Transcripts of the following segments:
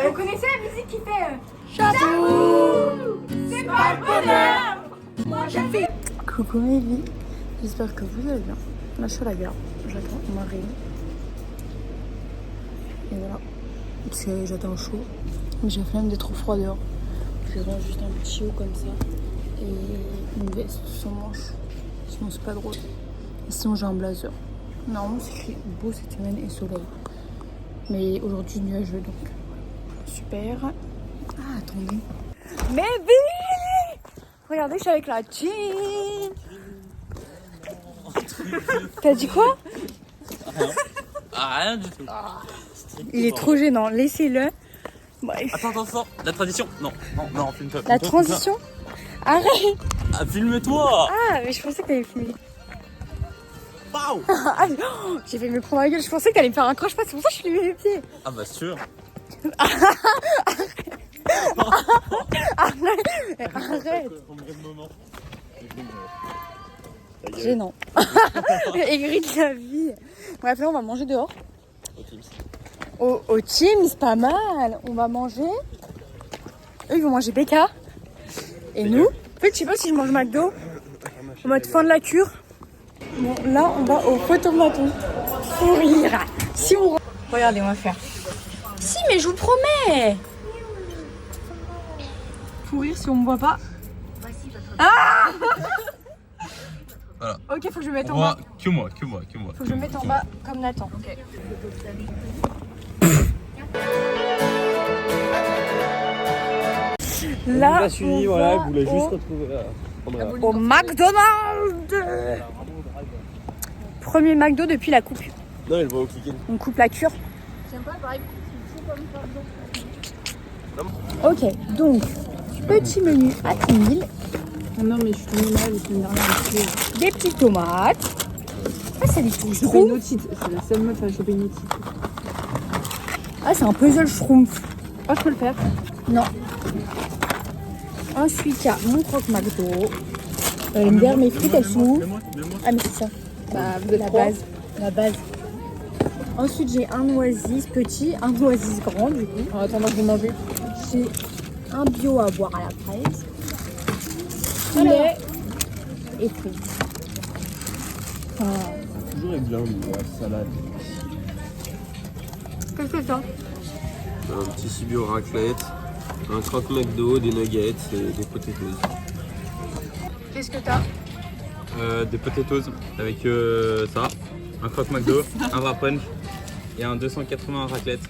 Vous connaissez la musique qui fait J'avoue, c'est pas le bonheur. Moi j'ai fait. Coucou mes vies, j'espère que vous allez bien. Là je suis à la gare, j'attends Marie. Et voilà, j'attends chaud. Mais j'ai flemme d'être trop froid dehors. Je vais juste un petit haut comme ça. Et une veste sans manche. Sinon c'est pas drôle. Et sinon j'ai un blazer. Normalement c'est écrit beau cette semaine et soleil. Mais aujourd'hui nuageux donc. Super. Ah attendez. Mais oui, regardez, je suis avec la team. T'as dit quoi? Rien du tout. Il est trop gênant, laissez-le. Bref. Attends, la tradition. Non, filme pas. La transition? Arrête. Ah, filme-toi. Ah, mais je pensais que t'allais filmer. Waouh. Ah, oh, j'ai fait me prendre la gueule, je pensais que t'allais me faire un croche-patte, c'est pour ça que je lui ai mis les pieds. Ah bah sûr. Arrête. Gênant. Aigri de la vie. Bref, là on va manger dehors. Au Team, c'est pas mal. On va manger. Eux ils vont manger BK. Et nous, en fait je sais pas si je mange McDo. En mode fin de la cure. Bon là on va au photomaton. Pour rire. Si vous... Regardez, on va faire. Si mais je vous promets. Pour rire si on me voit pas. Ah. Voilà. Ok, faut que je me mette en bas. Que moi. Faut que je me mette en bas comme Nathan. Ok. Là, on suivi, voilà, vous voulez juste retrouver au McDonald's. Premier McDo depuis la coupe. Non, elle va au cliquer. On coupe la cure. Ok, donc petit menu à 10 000. Non, mais je suis tombée malade la semaine dernière. Des petites tomates. Ah, c'est des petits J'ai chopé une schtroumpfs. otite. C'est la seule meuf à choper une otite. Ah, c'est un puzzle schtroumpf. Ah, je peux le faire. Non. Ensuite, il y a mon croque McDo. Une bière, mes frites, elles sont où? Ah, mais c'est ça. Bah, vous êtes La trois. base. La base. Ensuite, j'ai un oasis petit, un oasis grand, du coup. En attendant que vous mangez. J'ai un bio à boire à la fraise. Poulet et frites. Enfin, Toujours bien, la salade. qu'est-ce que t'as? Un petit cibio raclette, un croque McDo, des nuggets et des potatoes. Qu'est-ce que t'as? Des potatoes avec ça, un croque McDo, un wrap punch et un 280 raclette.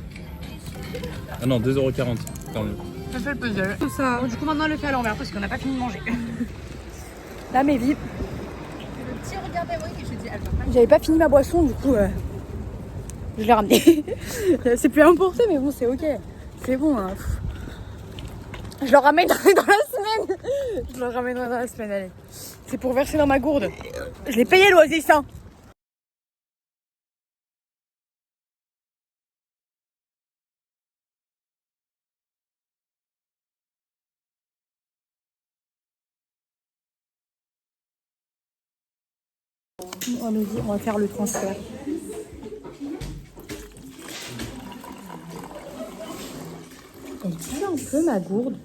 Ah non, 2,40 €. Quand même. Je fais le puzzle. Tout ça. Bon, du coup, maintenant, on le fait à l'envers parce qu'on n'a pas fini de manger. Là, mes vies. Le petit regard d'Amérique et je dis, elle va pas. J'avais pas fini ma boisson, du coup, je l'ai ramené. C'est plus importé, mais bon, c'est ok. C'est bon. Hein. Je le ramènerai dans la semaine. Je le ramènerai dans la semaine, allez. C'est pour verser dans ma gourde. Je l'ai payé l'oasis, hein. On nous dit, on va faire le transfert. Elle pue un peu ma gourde.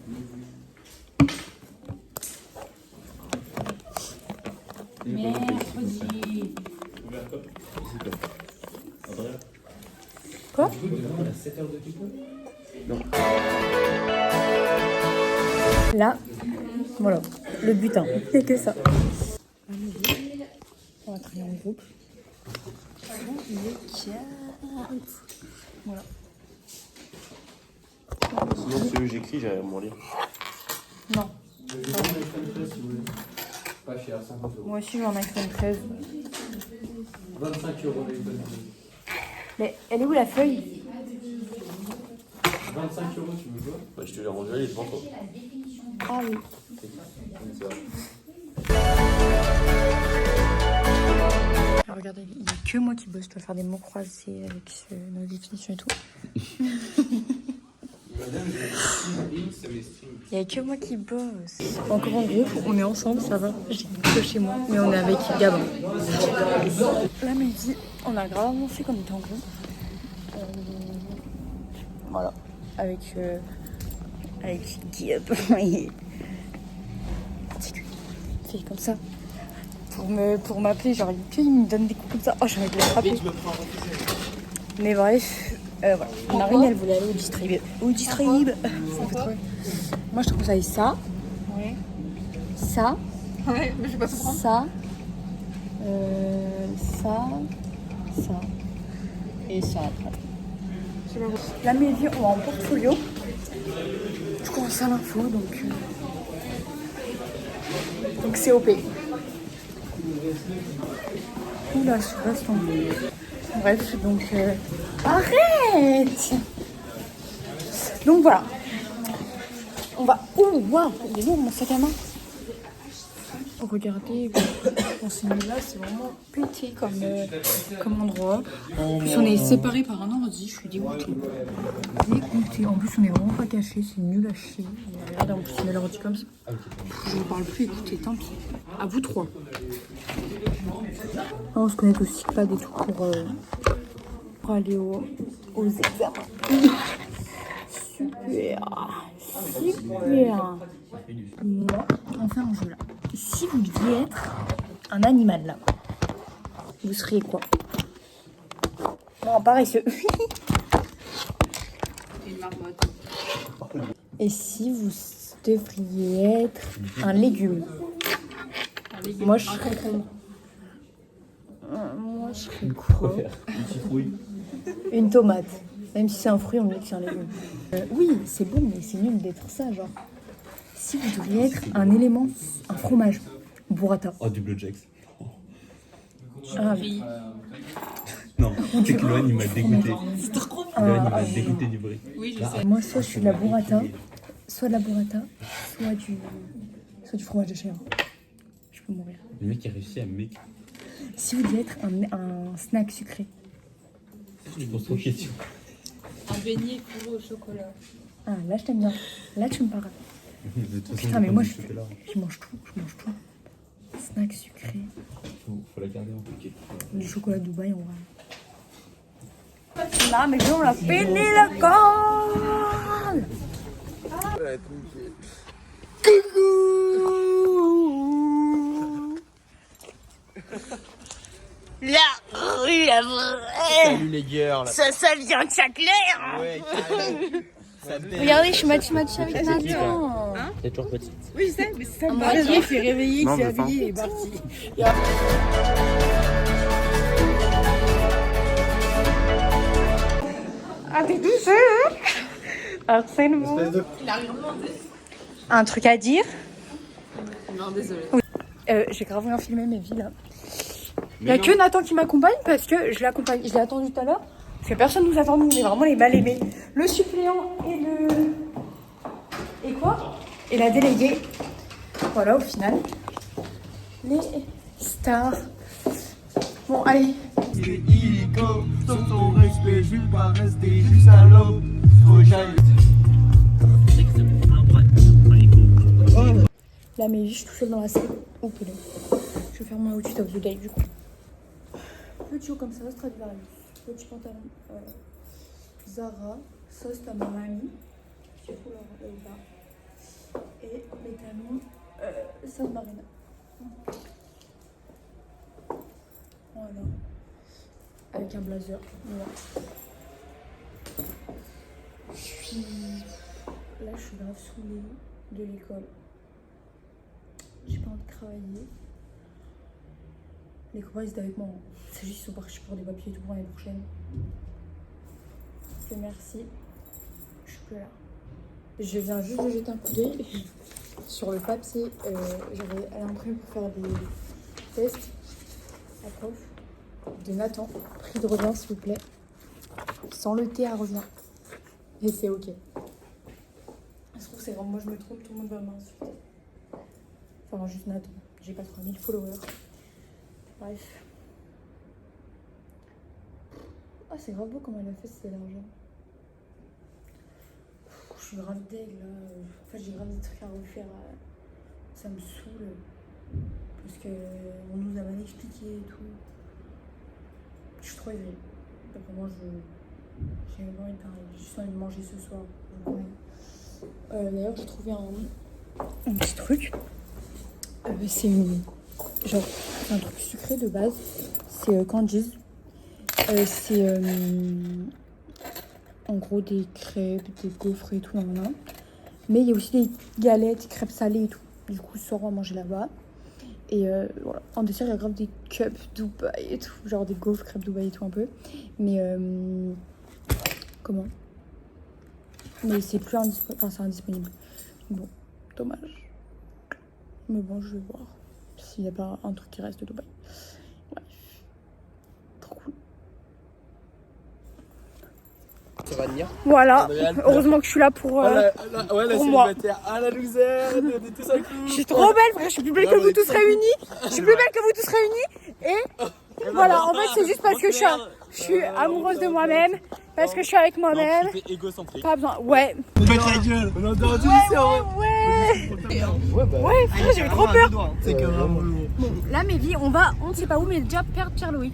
Mercredi. Quoi? Là, voilà, le butin, c'est que ça. On va travailler en groupe. Voilà. Sinon, si eux j'écris, j'allais m'en lire. Non. Pas cher, 50 €. Moi aussi, j'ai un iPhone 13. 25 € l'iPhone. Mais elle est où la feuille? 25 €, tu veux quoi? Bah, je te l'ai rendu, elle est devant toi. Ah oui. Alors, regardez, il n'y a que moi qui bosse. Je dois faire des mots croisés avec nos définitions et tout. Il n'y a que moi qui bosse. Encore en groupe, on est ensemble, ça va. J'ai que chez moi, mais on est avec Gabin. Là, midi, on a grave avancé comme on était en groupe. Voilà. avec Guillaume. Il fait comme ça. Pour m'appeler, genre il me donne des coups comme ça. Oh, j'ai envie de le frapper. Mais bref, voilà. Marine, elle voulait aller au distrib. Au distrib. Ça fait trop. Moi, je trouve ça et ça. Ouais. Ça. Ouais, mais je vais pas comprendre. Ça. Ça. Et ça après. Là, mes vies ont en portfolio. Je commence à l'info, donc c'est OP. Oula, je reste tombée. Bref, donc arrête. Donc voilà. On va. Oh waouh, il est lourd mon sac à main. Regardez, on s'est mis là, c'est vraiment pété comme endroit. En plus, on est séparés par un ordi, je suis dégoûtée. En plus, on est vraiment pas cachés, c'est nul à chier. Regardez, en plus, il y a l'ordi comme ça. Je ne parle plus, écoutez, tant pis. À vous trois. On se connecte au Cyclade et tout pour aller aux examens. Super. Moi, on fait un jeu là. Si vous deviez être un animal là, vous seriez quoi? Non, paresseux. Une marmotte. Et si vous devriez être un légume? Moi, je serais concombre. Moi, je serais quoi? Une tomate. Même si c'est un fruit, on dit que c'est un légume. Oui, c'est bon, mais c'est nul d'être ça, genre. Si vous devriez être un élément, un fromage, burrata. Oh, du Blue Jacks. Ah oui. Non, c'est que Lohan, il m'a dégoûté. Lohan, il m'a dégoûté du bruit. Oui, je sais. Moi, soit je suis de la burrata, soit du fromage de chèvre. Je peux mourir. Le mec a réussi à me. Si vous deviez être un snack sucré. Je pose trop de questions. Un beignet fourré au chocolat. Ah, là, je t'aime bien. Là, tu me parles. Putain, mais moi, je mange tout. Snack sucré. Faut la garder en piqué. Du chocolat Dubaï, en vrai. Là, mais on l'a péné la colle. La rue, la vraie. Salut les girls. Ça vient de Châtelet. Ouais, Regardez, je suis match avec Nathan. T'es toujours petite. Oui, je sais, mais c'est ça. Il s'est réveillé, il s'est habillé, il est parti. Ah, t'es douce, hein? Harcèlement. Un truc à dire? Non, désolé. Oui. J'ai grave rien filmé mes vies là. Il n'y a que Nathan qui m'accompagne parce que je l'ai attendu tout à l'heure. Parce que personne nous attend, nous, on est vraiment les mal aimés. Le suppléant et quoi? Et la déléguée. Voilà, au final. Les stars. Bon, allez. Il est illico, sauf ton respect, je vais pas rester juste à l'eau. Faut que j'aille. Là, mais je suis tout seul dans la salle. Oh, poulet. Je vais faire mon outfit of the day du coup. Petit haut comme ça, Stradivarius. Petit pantalon Zara, sauce à ma mamie. Petit foulard là. Et les talons San Marina. Voilà. Avec un blazer. Voilà. Là, je suis grave saoulée de l'école. J'ai pas envie de travailler. Les copains ils étaient avec moi. C'est juste qu'ils sont partis pour des papiers et tout pour l'année prochaine. Que merci. Je suis plus là. Je viens juste de jeter un coup d'œil sur le papier. J'avais à l'imprimer pour faire des tests. La prof de Nathan. Prix de revient s'il vous plaît. Sans le T à revient. Et c'est ok. Je trouve que c'est vraiment moi je me trompe, tout le monde va m'insulter. Enfin juste Nathan. J'ai pas 3000 followers. Bref. Ah, c'est grave beau comment elle a fait cet argent. Je suis grave deg là. En fait, j'ai grave des trucs à refaire. Ça me saoule. Parce qu'on nous a mal expliqué et tout. Je suis trop aisée. D'après moi, J'ai juste envie de manger ce soir. D'ailleurs, j'ai trouvé un petit truc. C'est un truc sucré de base. C'est Candies. C'est en gros des crêpes, des gaufres et tout. Nan. Mais il y a aussi des galettes, crêpes salées et tout. Du coup, ce soir, on va manger là-bas. Et voilà. En dessert, il y a grave des cups Dubaï et tout. Genre des gaufres, crêpes Dubaï et tout un peu. Mais comment? Mais c'est plus indisponible. Enfin, c'est indisponible. Bon, dommage. Mais bon, je vais voir s'il n'y a pas un truc qui reste de Dubaï. Bref. Trop cool. Ça va venir. Voilà. Heureusement que je suis là pour, Ouais, la pour moi. célibataire à la loser, on est tous à coup. Je suis trop belle, frère. Je suis plus belle que vous tous réunis. Je suis plus belle que vous tous réunis. Et voilà, en fait, c'est juste parce que je suis amoureuse de moi-même. Parce que je suis avec moi-même. Non, tu fais égocentrique. Pas besoin. Ouais. Pète la gueule. On a entendu Ouais, frère, j'ai eu trop peur. C'est que vraiment. Bon, là, mes vies, on ne sait pas où, mais déjà perdre Pierre-Louis.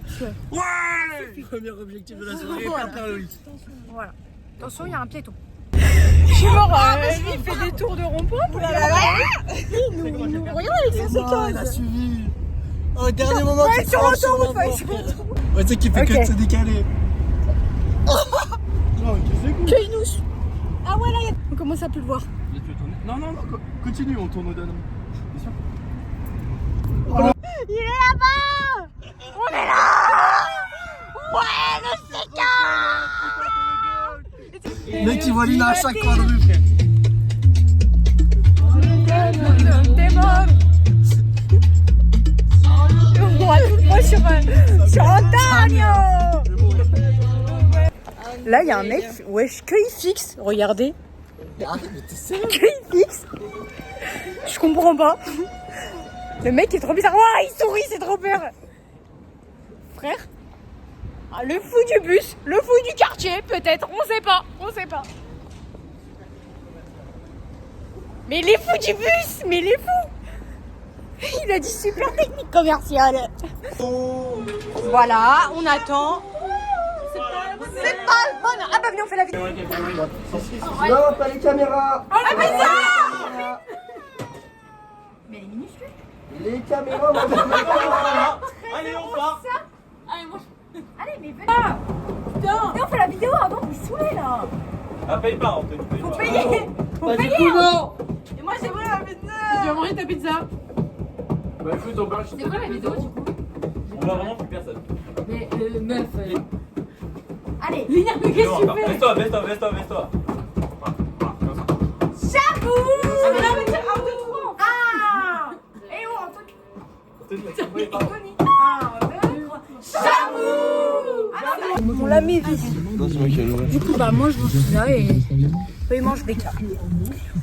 Ouais. Premier objectif de la soirée, Pierre Louis. Voilà. Attention, il y a un piéton. Je suis mort, il fait des tours de rond-point pour aller regarde avec sa séquence. Il a suivi. Au dernier moment, Ouais, sur l'autoroute, ouais, sur l'autoroute. Ouais, tu sais qu'il fait Ok. que de se décaler. Non, qu'est-ce que c'est Que nous. Ah ouais, là, on commence à plus le voir. Non, continue, on tourne au dernier. Bien sûr. Il est là-bas. On est là. Ouais, le séquence. Mec, il voit Lina à chaque coin de rue, frère. T'es mort. On va tout le temps sur Antonio. Là, il y a un mec, wesh, que il fixe. Regardez. Que il fixe. Je comprends pas. Le mec est trop bizarre. Ouais, il sourit, c'est trop peur. Frère. Ah, le fou du bus, le fou du quartier, peut-être. On sait pas. Mais les fous du bus, mais les fous. Il a dit super technique commerciale. Voilà, on attend. C'est pas le bon. Ah bah venez, on fait la vidéo. Non, pas les caméras. Oh la pizza. Mais elle est minuscule. Les caméras, moi, Allez, on part. Allez, mais venez. Ah, putain. Viens, on fait la vidéo avant, vous me saoulez là. Ah, paye pas, Anthony. Faut payer. Faut payer. Et moi j'ai volé la pizza. Tu vas manger ta pizza. Bah écoute, on parle. C'est quoi la vidéo du coup? On voit vraiment plus personne. Mais meuf. Allez. Lina, mais qu'est-ce que tu fais? Baisse-toi. Chabou. Ah mais là on va dire 1, 2, 3. Ah. Et où Anthony? Anthony. 1, 2, 3. Chabou. On l'a mis vite. Non, c'est moi qui ai le Du coup, bah moi je mange ça et eux ils mangent BK.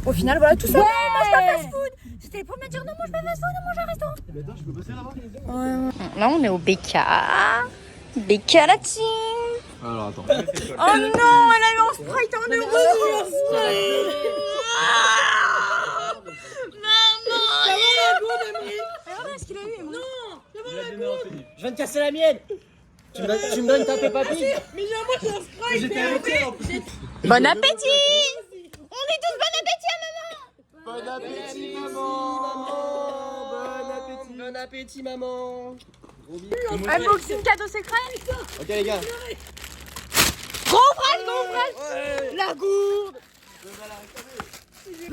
Au final, voilà tout ça. Ouais, mange pas fast food. C'était les premiers à dire non, mange pas fast food, on mange à un restaurant. Attends, je peux passer là-bas. Là, on est au BK. BK la team. Alors attends. Oh non, elle a eu un Sprite en euro. Maman, regardez ce qu'il a eu. Non. Je viens de casser la mienne. Tu me donnes ta Peppa Pig. Mais j'ai un Sprite. J'étais avec elle en plus. Bon appétit. On dit tous bon appétit à maman. Bon appétit, maman. Bon appétit, maman. Unboxing cadeau secret. Ok les gars. Gros frère. La gourde.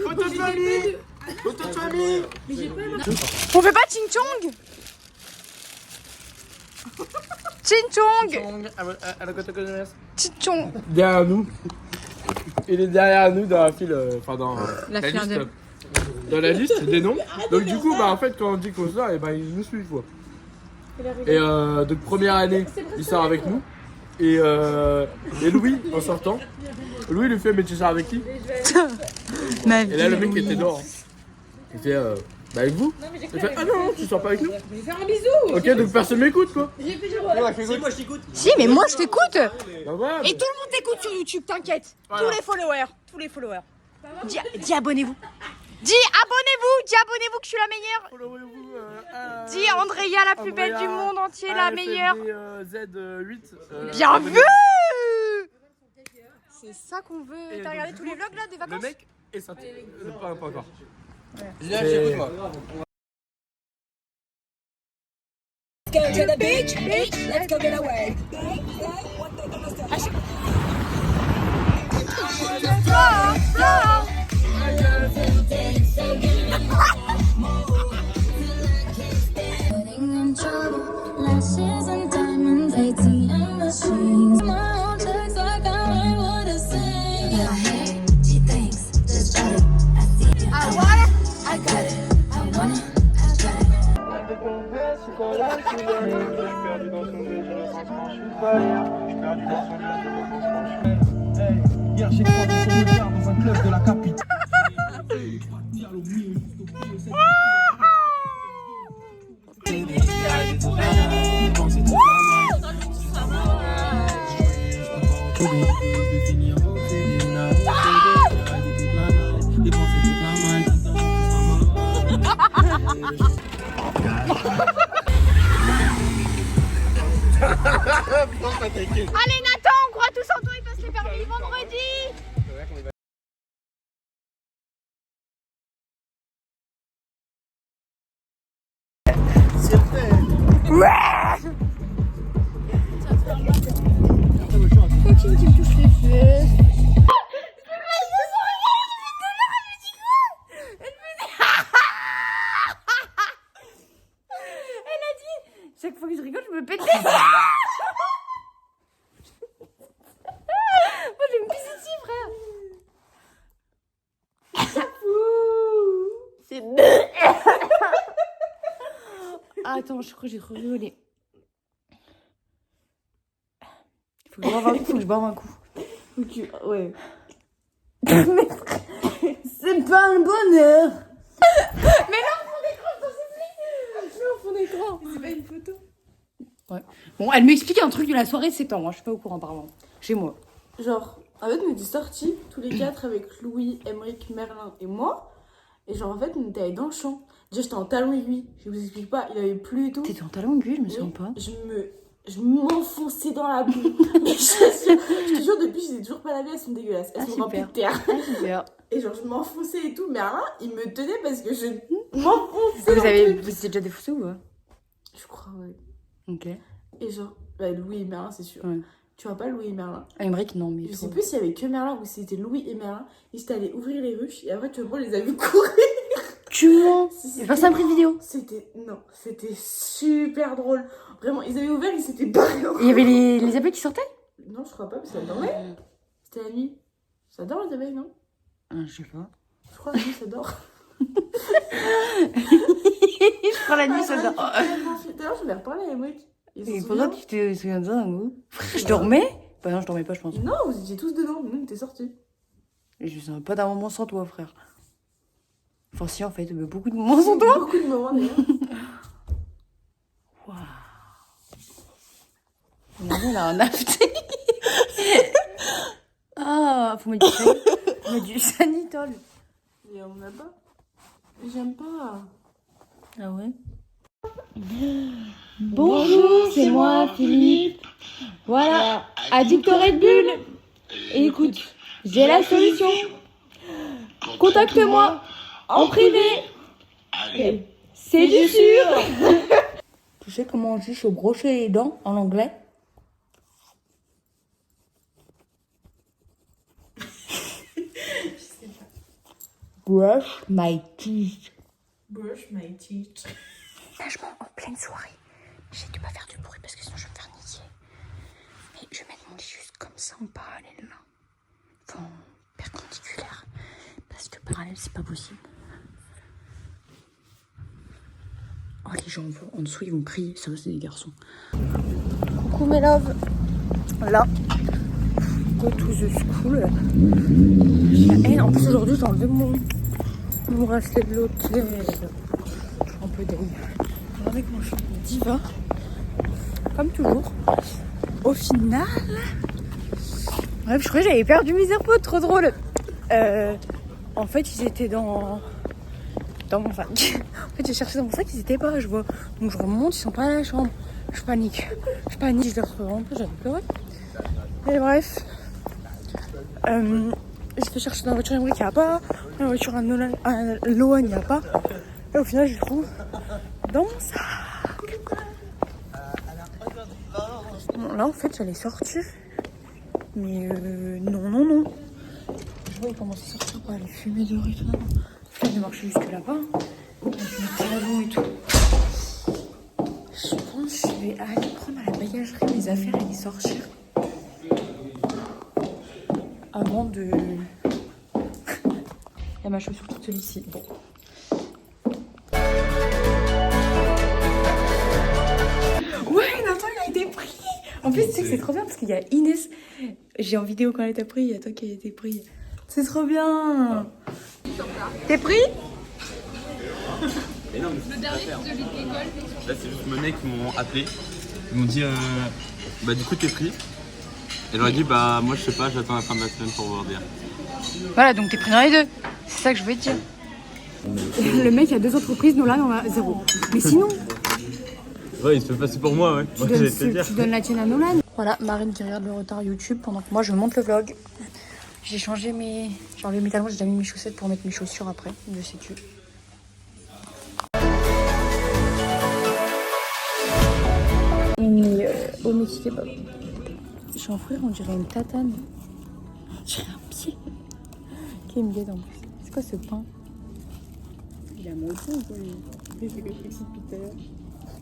Photo de famille. Photo de famille. On fait pas ching chong. Ching chong. Ching chong. Derrière nous. Il est derrière nous dans la file, enfin dans La file liste. indienne. Dans la liste des noms. Donc du coup, bah en fait quand on dit qu'on sort, et bah il nous suit quoi. Et donc première année, il sort avec nous. Et Louis, en sortant, Louis lui fait mais tu sors avec qui? Ma Et là le mec était dehors. Il fait bah avec vous? Il fait ah non, tu sors pas avec nous? Mais faire un bisou. Ok, donc personne m'écoute quoi. Si, moi je t'écoute. Si, mais moi je t'écoute. Bah voilà. Et tout le monde t'écoute sur YouTube, t'inquiète. Voilà. Tous les followers. Dis abonnez-vous. Dis abonnez-vous que je suis la meilleure. Dis Andrea, la plus belle du monde entier, la meilleure. Z8. Bien vu. C'est ça qu'on veut. Et T'as regardé donc, tous les vlogs là des vacances? Le mec est sorti. Pas encore. Viens, écoute-moi. Go to the beach, let's go get away. Getting in trouble, lashes and diamonds, ATM machines. My own checks like I ain't what to say. Yeah, hey, she thinks, just try it. I see it. I want it, I got it. I want it, I got it. Hier j'ai croisé son regard dans un club de la capitale. Allez Nathan, on croit tous en toi, il passe les permis vendredi. Coquine qui me touche les fesses. Chaque fois que je rigole, je me pète les yeux. Moi je vais me pisser dessus, frère. C'est ah, attends, je crois que j'ai trop rigolé. Faut que je boive un coup. Ouais. C'est pas un bonheur. Mais là, on fond d'écran, s'il te plaît. Mais on fond d'écran. C'est pas une photo. Ouais. Bon, elle m'explique un truc de la soirée de septembre. Moi, je suis pas au courant, pardon. Chez moi. Genre, en fait, on était sortis tous les quatre avec Louis, Emeric, Merlin et moi. Et genre, en fait, on était allés dans le champ. Déjà, j'étais en talons aiguilles. Je vous explique pas, il avait plu et tout. T'étais en talon aiguille, je me souviens pas. Je m'enfonçais dans la boue. Je te jure, depuis, je les ai toujours pas lavées, elles sont dégueulasses. Elles sont remplies de terre. Super. Et genre, je m'enfonçais et tout. Merlin, il me tenait parce que je m'enfonçais. Vous étiez déjà défoussé ou pas? Je crois, ouais. Ok. Et genre, bah, Louis et Merlin, c'est sûr. Ouais. Tu vois pas Louis et Merlin? Emeric, non, mais. Je sais plus s'il y avait que Merlin ou si c'était Louis et Merlin. Ils étaient allés ouvrir les ruches et après, tu vois, on les a vus courir. Tu mens? J'ai pas ça pris de vidéo. C'était super drôle. Vraiment, ils avaient ouvert, ils s'étaient barrés. Il y avait les abeilles qui sortaient? Non, je crois pas, parce qu'elles dormaient. C'était la nuit. Ça dort les abeilles, non? Je sais pas. Je crois que la nuit, ça dort. Je crois la nuit, ça dort. D'ailleurs, je vais reparler à Emric. Et pourquoi tu te souviens de ça, un coup? Je dormais? Bah non, je dormais pas, je pense. Non, vous étiez tous dedans, nous, on était sortis. Et je me souviens pas d'un moment sans toi, frère. Enfin, si, en fait, beaucoup de moments sans toi. Beaucoup de moments, d'ailleurs. Waouh. On a un after. Ah, faut mettre du sanitol. Et on n'a pas. J'aime pas. Ah ouais? Bonjour, c'est moi, Philippe. Voilà, addict au Red Bull. Et écoute, j'ai la solution. Contacte-moi en privé. C'est du sûr. Tu sais comment on dit se brosser les dents en anglais? Brush my teeth. Brush my teeth. Franchement, en pleine soirée, j'ai dû pas faire du bruit parce que sinon je vais me faire niquer. Mais je vais mettre mon lit juste comme ça en parallèle là. Enfin, perpendiculaire. Parce que parallèle, c'est pas possible. Oh, les gens en dessous, ils vont crier. Ça, c'est des garçons. Coucou mes loves. Là. Go to the school. Et en plus, aujourd'hui, j'ai enlevé mon bracelet de l'hôtel. Un peu d'ail. Avec mon chien diva. Comme toujours. Au final. Bref, je croyais que j'avais perdu mes AirPods. Trop drôle. En fait, ils étaient dans mon sac. En fait, j'ai cherché dans mon sac, ils étaient pas, je vois. Donc je remonte, ils sont pas à la chambre. Je panique, je les retrouve en peu, j'avais pleuré. Et bref, J'ai fait chercher dans la voiture Emric, il n'y a pas. Dans la voiture à Loan, il n'y a pas. Et au final, je le trouve dans mon sac. Bon, là, en fait, j'allais sortir. Mais non. Je vois, il commence à sortir pour aller fumer dehors et tout. Je vais marcher jusque là-bas. Avec mes talons et tout. Je pense que je vais aller prendre à la bagagerie mes affaires et les sortir. Avant de... Il y a ma chaussure toute seule ici. Bon. Ouais, Nathan, il a été pris. En plus, tu sais que c'est trop bien parce qu'il y a Inès. J'ai en vidéo quand elle t'a pris, il y a toi qui a été pris. C'est trop bien. T'es pris? Mais non, mais le dernier de l'école. Là, c'est juste mes mecs qui m'ont appelé. Ils m'ont dit, bah du coup, t'es pris. Et j'aurais dit, bah moi, je sais pas, j'attends la fin de la semaine pour vous dire. Voilà, donc t'es pris dans les deux. C'est ça que je voulais te dire. Le mec a 2 entreprises, nous là, on a 0. Mais sinon, Ouais, il se fait passer pour moi, ouais. tu donnes la tienne à Nolan. Voilà, Marine qui regarde le retard YouTube pendant que moi je monte le vlog. J'ai changé mes... J'ai enlevé mes talons, j'ai déjà mis mes chaussettes pour mettre mes chaussures après. Je sais-tu. On est au Mexique Kebab. Je suis en frère, on dirait une tatane. On dirait un pied. Qui me guette en plus. C'est quoi ce pain? Il a monté ou quoi? Il fait quelque chose depuis tout à l'heure.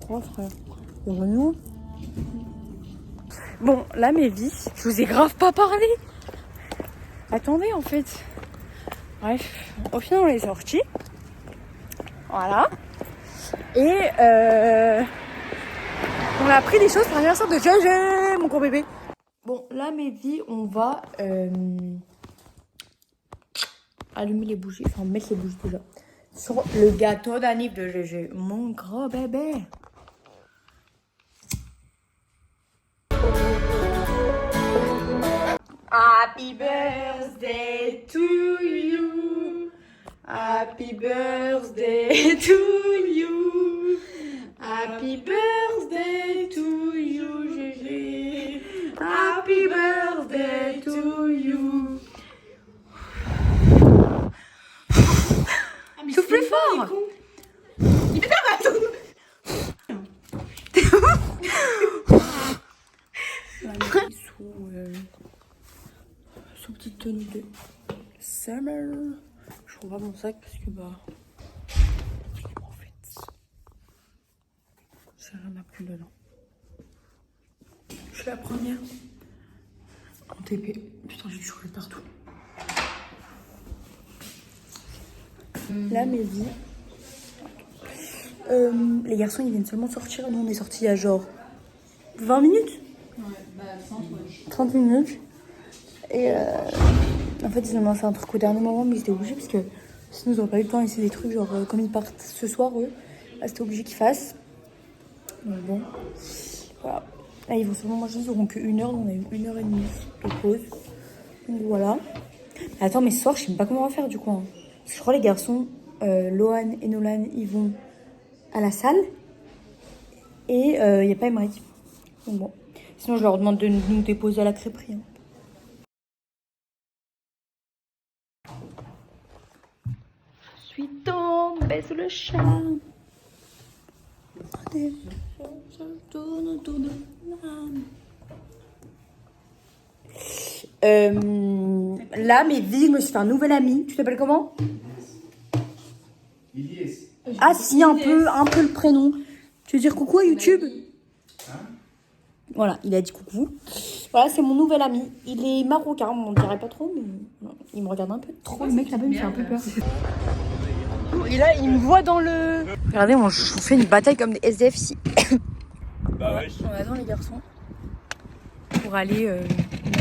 3 frères. Le Renault. Bon, là mes vies, je vous ai grave pas parlé. Attendez en fait. Bref, au final on est sortis. Voilà. Et on a pris des choses pour l'anniversaire de JJ, mon gros bébé. Bon, là mes vies, on va allumer les bougies, enfin mettre les bougies déjà. Sur le gâteau d'anniv de JJ, mon gros bébé. Happy birthday to you. Happy birthday to you. Happy birthday to you, Gégé. Happy birthday to you. Souffle plus fort. Il fait pas tout. Sous petite tenue de summer. Je trouve pas mon sac parce que bah en fait j'ai rien à plus dedans. Je suis la première en TP. Putain, j'ai du chocolat partout. Là mes vies. Les garçons ils viennent seulement de sortir. Nous on est sortis il y a genre 20 minutes. 30 minutes. Et en fait ils ont lancé un truc au dernier moment mais ils étaient obligés parce que sinon ils n'auraient pas eu le temps et c'est des trucs genre comme ils partent ce soir eux, là c'était obligé qu'ils fassent. Donc bon, voilà. Là ils vont seulement manger, ils auront que 1 heure, donc on a eu 1h30 de pause. Donc voilà. Attends mais ce soir je sais même pas comment on va faire du coup. Hein. Parce que je crois les garçons, Loan et Nolan ils vont à la salle et il n'y a pas Emric. Donc bon. Sinon je leur demande de nous déposer à la crêperie. Hein. Je suis tombée sous le charme. Là, mes vies, je me suis fait un nouvel ami. Tu t'appelles comment? Ah si, un peu le prénom. Tu veux dire coucou à YouTube? Voilà, il a dit coucou. Voilà, c'est mon nouvel ami. Il est marocain, on dirait pas trop, mais non, il me regarde un peu trop. Le mec là-bas, il me fait un peu peur. Et là, il me voit dans le... Regardez, on fait une bataille comme des SDF ici. Bah ouais. On attend les garçons pour aller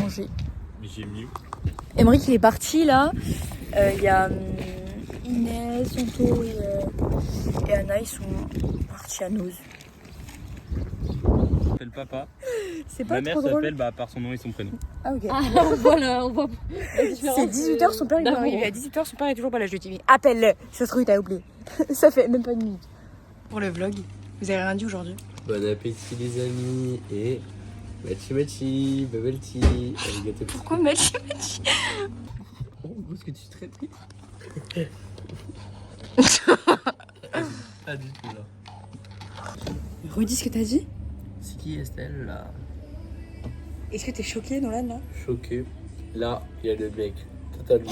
manger. Mais j'ai mieux. Emric, il est parti là. Il y a Inès, Santo et Anna, ils sont partis à Nose. S'appelle papa. C'est pas Ma mère trop drôle. s'appelle par son nom et son prénom. Ah ok. Voilà, on voit la différence. C'est 18h, son père il va arriver à 18h, son père est toujours pas là. Je lui dis, mais appelle-le. Ça se trouve, t'as oublié. Ça fait même pas une minute. Pour le vlog, vous avez rien dit aujourd'hui? Bon appétit les amis et Machi, bubble tea, arigato. Pourquoi Machi? Oh, ce que tu traites. Pas du tout là. Redis ce que t'as dit. C'est qui Estelle là? Est-ce que t'es choquée, Nolan, là? Choqué. Là, il y a le mec totalement.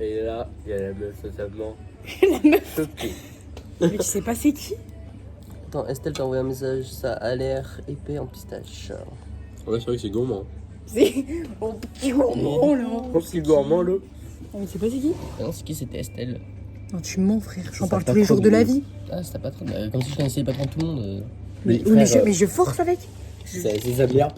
Et là, il y a la meuf totalement. Choquée. Mais tu sais pas c'est qui? Attends, Estelle t'a envoyé un message, ça a l'air épais en pistache. Ouais, c'est vrai que c'est gourmand. C'est mon petit gourmand, là. Mon petit gourmand là. Ah, mais c'est pas c'est qui? Ah non, c'est qui? C'était Estelle. Non, tu mens, frère. J'en Ça parle pas tous les trop jours de la bien. vie. Ah, c'était pas trop. Comme si je connaissais les patrons de tout le monde. Mais, frère, mais je force avec. C'est sa mère.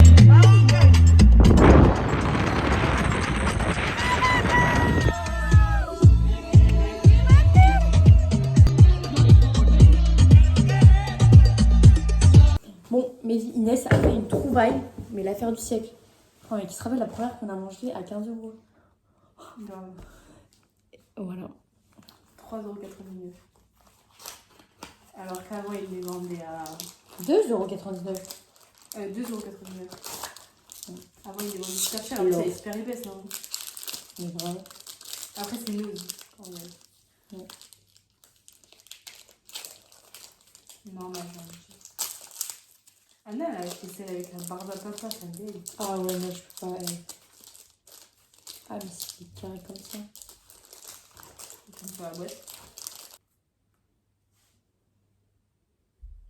Bon, mais Inès a fait une trouvaille, mais l'affaire du siècle. Oh, mais qui se rappelle la première qu'on a mangée à 15 €. Voilà. 3,89 €. Alors qu'avant, il les vendait à 2,99 €. 2,89 €. Avant, il les vendait super cher. Alors. C'est super épaisse, non? Mais vraiment. Après, c'est news. Quand même. Ouais. Normal, j'ai envie de dire. Anna, elle a acheté celle avec la barbe à papa, ça me dégoûte. Ah ouais, moi je peux pas. Ah, mais c'est carré comme ça. Comme sur la boîte.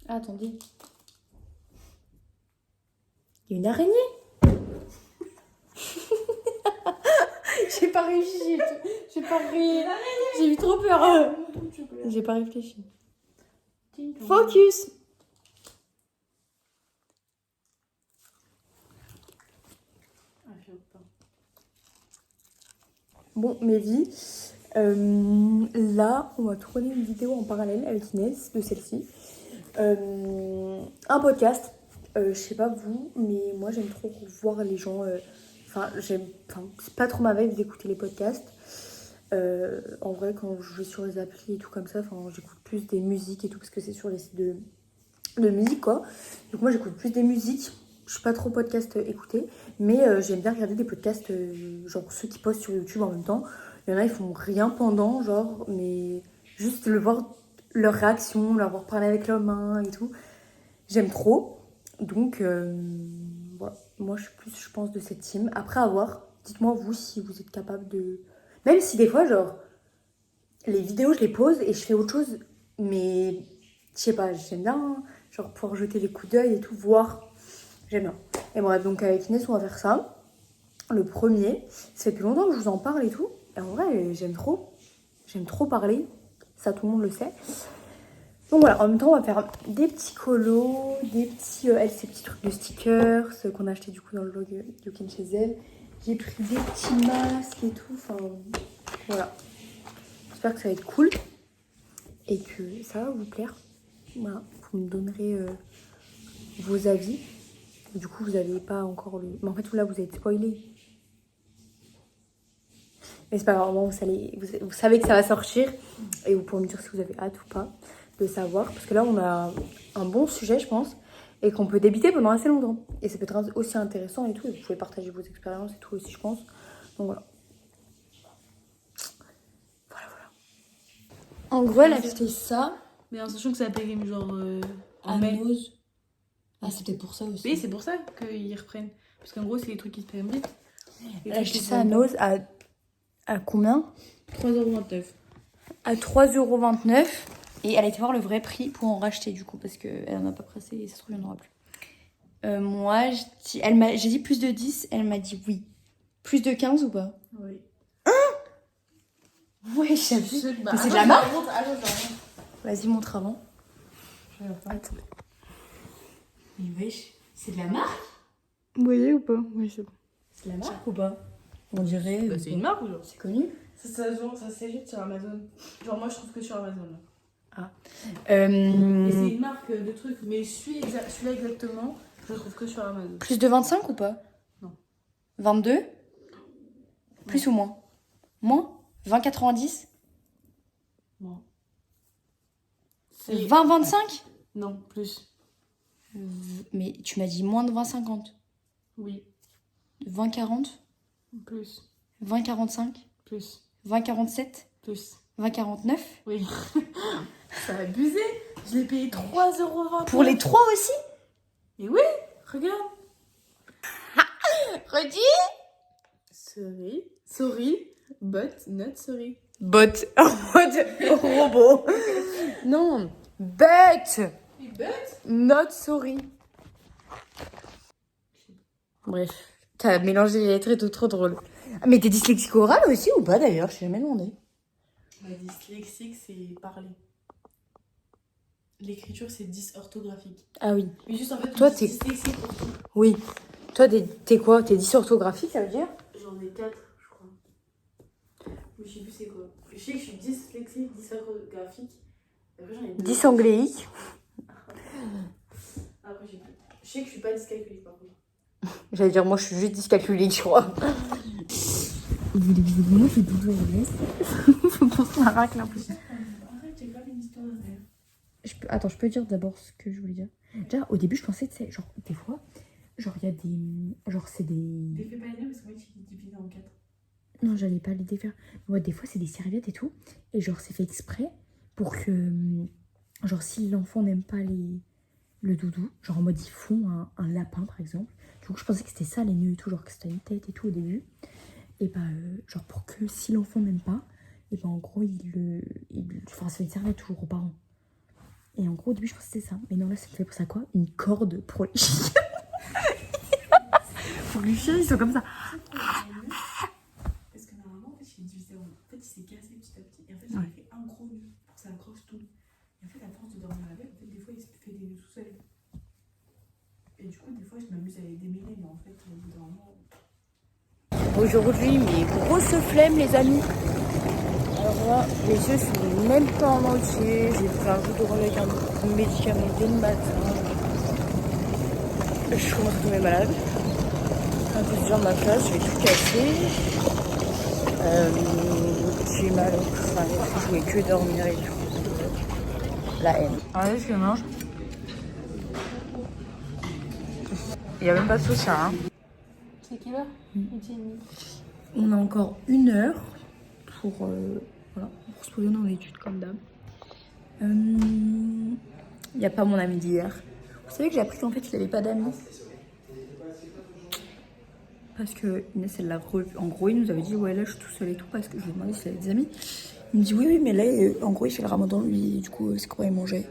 Ah, attendez. Il y a une araignée. J'ai pas réussi. J'ai pas ri. J'ai eu trop peur. J'ai pas réfléchi. Focus. Bon, Mehdi, là, on va tourner une vidéo en parallèle avec Inès de celle-ci. Un podcast. Je sais pas vous, mais moi j'aime trop voir les gens. Enfin, c'est pas trop ma vibe d'écouter les podcasts. En vrai, quand je vais sur les applis et tout comme ça, j'écoute plus des musiques et tout parce que c'est sur les sites de musique quoi. Donc moi j'écoute plus des musiques. Je suis pas trop podcast écouté, mais j'aime bien regarder des podcasts genre ceux qui postent sur YouTube en même temps. Il y en a, ils font rien pendant, genre, mais juste le voir leur réaction, leur voir parler avec leurs mains et tout. J'aime trop. Donc voilà, moi je suis plus, je pense, de cette team. Après avoir, dites-moi vous si vous êtes capable de... Même si des fois, genre, les vidéos je les pose et je fais autre chose, mais je sais pas, j'aime bien genre pouvoir jeter des coups d'œil et tout, voir. J'aime bien. Et bref, donc avec Inès, on va faire ça. Le premier, ça fait depuis longtemps que je vous en parle et tout. Et en vrai, j'aime trop. J'aime trop parler. Ça, tout le monde le sait. Donc voilà, en même temps, on va faire des petits colos, des petits... ces petits trucs de stickers qu'on a acheté du coup dans le vlog You Can Chez Elle. J'ai pris des petits masques et tout. Enfin, voilà. J'espère que ça va être cool. Et que ça va vous plaire. Voilà, vous me donnerez vos avis. Du coup, vous n'avez pas encore le... Mais en fait, là, vous êtes spoilé. Mais c'est pas grave, vous savez que ça va sortir. Et vous pourrez me dire si vous avez hâte ou pas de savoir. Parce que là, on a un bon sujet, je pense. Et qu'on peut débiter pendant assez longtemps. Et ça peut être aussi intéressant et tout. Et vous pouvez partager vos expériences et tout aussi, je pense. Donc voilà. Voilà. En gros, elle a acheté ça. Mais en sachant que ça périme genre en À mai. Nose. Ah, c'était pour ça aussi. Oui, c'est pour ça qu'ils reprennent. Parce qu'en gros, c'est les trucs qui se perdent vite. Elle a acheté ça à Nose à combien? 3,29 €. À 3,29 €. Et elle a été voir le vrai prix pour en racheter du coup. Parce qu'elle en a pas pressé et ça se trouve, il n'y en aura plus. Moi, j'ai dit plus de 10. Elle m'a dit oui. Plus de 15 ou pas? Oui. Ouais, j'ai vu. Bah, Mais c'est de la marque? Allô. Vas-y, montre avant. Attends. Mais wesh, c'est de la marque? Vous voyez ou pas? Oui, c'est bon. C'est de la marque ou pas? On dirait. Bah, c'est une marque ou genre? C'est connu. Ça s'achète sur Amazon. Genre, moi, je trouve que sur Amazon. Là. Et c'est une marque de trucs. Mais celui-là exactement, je le trouve que sur Amazon. Plus de 25 ou pas? Non. 22? Plus ou moins? Moins? 20,90? Non. 20,25? Non, plus. Mais tu m'as dit moins de 20,50. Oui. 20,40. Plus. 20,45. Plus. 20,47. Plus. 20,49. Oui. C'est abusé. Je l'ai payé 3,20 €. Pour les 3 aussi. Et oui, regarde. Redis. Sorry, but not sorry. Bot. En mode robot. Non. But. Not sorry. Bref. T'as mélangé les lettres et tout, trop drôle. Ah, mais t'es dyslexique oral aussi ou pas d'ailleurs? Je t'ai jamais demandé. La dyslexique, c'est parler. L'écriture, c'est dysorthographique. Ah oui. Mais juste en fait, Toi, on dit t'es- dyslexique pour tout. Oui. Toi, t'es quoi? T'es dysorthographique, ça veut dire? J'en ai 4, je crois. Mais je sais plus c'est quoi. Je sais que je suis dyslexique, dysorthographique. Après, j'en ai deux. Dysangléique. Après, j'ai plus. Je sais que je suis pas dyscalculique par contre. J'allais dire, moi, je suis juste dyscalculique, je crois. Vous voulez visiblement que Doudou laisse. Faut qu'on se marque là. Arrête, j'ai pas une histoire derrière. Attends, je peux dire d'abord ce que je voulais dire. Déjà, au début, je pensais, tu sais, genre, des fois, genre, il y a des. Genre, c'est des. T'es fait pas les parce qu'en fait, il est divisé en 4. Non, j'allais pas les défaire. Ouais, des fois, c'est des serviettes et tout. Et genre, c'est fait exprès pour que. Genre, si l'enfant n'aime pas le doudou, genre en mode ils font un lapin par exemple. Du coup, je pensais que c'était ça les nœuds et tout, genre que c'était une tête et tout au début. Et bah, genre pour que si l'enfant n'aime pas, et bah en gros, enfin, ça fait une serviette toujours aux parents. Et en gros, au début, je pensais que c'était ça. Mais non, là, ça me fait pour ça quoi? Une corde pour les chiens. Pour les chiens, ils sont comme ça. Parce que normalement, en fait, il est divisé en. En fait, il s'est cassé petit à petit. Et en fait, j'avais fait un gros nœud pour que ça accroche tout. Et en fait, à force de dormir avec, en fait, des fois, il se fait des nœuds tout seul. Et du coup, des fois, je m'amuse à les démêler, mais en fait, au bout d'un moment. Aujourd'hui, mes grosses flemmes, les amis. Alors là, mes yeux sont même pas en entier. J'ai fait un jeu de rôle avec un médicament dès le matin. Je commence à tomber malade. Un peu dur ma face, je vais tout casser. J'ai mal au crâne, je voulais que dormir et tout. La haine. Regardez ce que je mange. Il n'y a même pas de sauce, hein. C'est quelle heure? On a encore 1 heure pour, voilà, pour se poser dans l'étude comme d'hab. Il n'y a pas mon ami d'hier. Vous savez que j'ai appris qu'en fait il n'avait pas d'amis. Parce que Inès elle l'a revu. En gros il nous avait dit ouais là je suis tout seul et tout parce que je lui ai demandé s'il avait des amis. Il me dit oui mais là en gros il fait le ramadan lui et du coup c'est quoi il mangeait.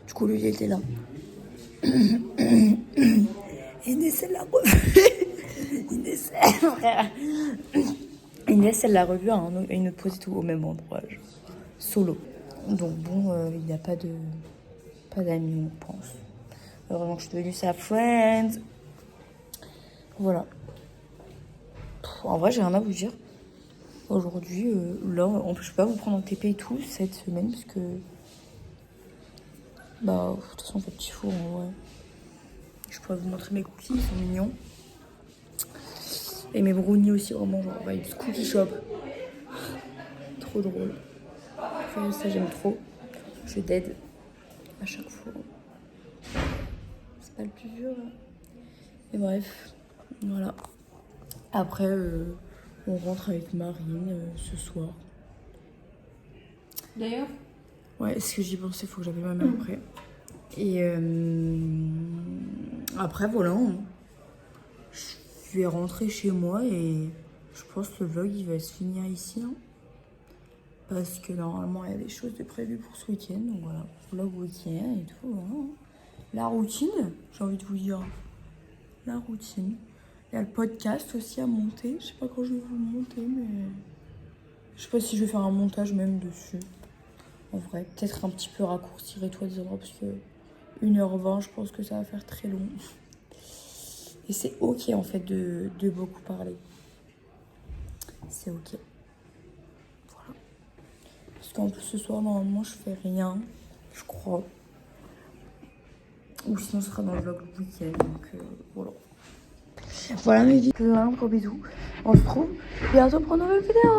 Du coup lui il était là. Inès elle l'a revu. Inès elle l'a revu à une autre pause et tout au même endroit genre, solo. Donc bon il n'y a pas d'amis on pense. Heureusement que je suis devenue sa friend. Voilà. En vrai, j'ai rien à vous dire. Aujourd'hui, là, en plus, je peux pas vous prendre en TP et tout cette semaine parce que. Bah, de toute façon, on fait petit four en vrai. Je pourrais vous montrer mes cookies, ils sont mignons. Et mes brownies aussi, vraiment, genre, vibes cookie shop. Trop drôle. Enfin, ça, j'aime trop. Je dead à chaque fois. C'est pas le plus dur, là. Et bref, voilà. Après, on rentre avec Marine ce soir. D'ailleurs? Ouais, ce que j'y pensais, il faut que j'appelle ma mère après. Et après, voilà. Je vais rentrer chez moi et je pense que le vlog, il va se finir ici. Hein, parce que normalement, il y a des choses de prévues pour ce week-end. Donc voilà, vlog week-end et tout. Voilà. La routine, j'ai envie de vous dire. La routine. Il y a le podcast aussi à monter. Je sais pas quand je vais vous le monter, mais je sais pas si je vais faire un montage même dessus. En vrai, peut-être un petit peu raccourcir et tout à des endroits parce que 1h20, je pense que ça va faire très long. Et c'est ok en fait de beaucoup parler. C'est ok. Voilà. Parce qu'en plus ce soir, normalement, je fais rien, je crois. Ou sinon, ce sera dans le vlog le week-end. Donc voilà. Voilà mes vies. Gros bisous. On se retrouve bientôt pour une nouvelle vidéo.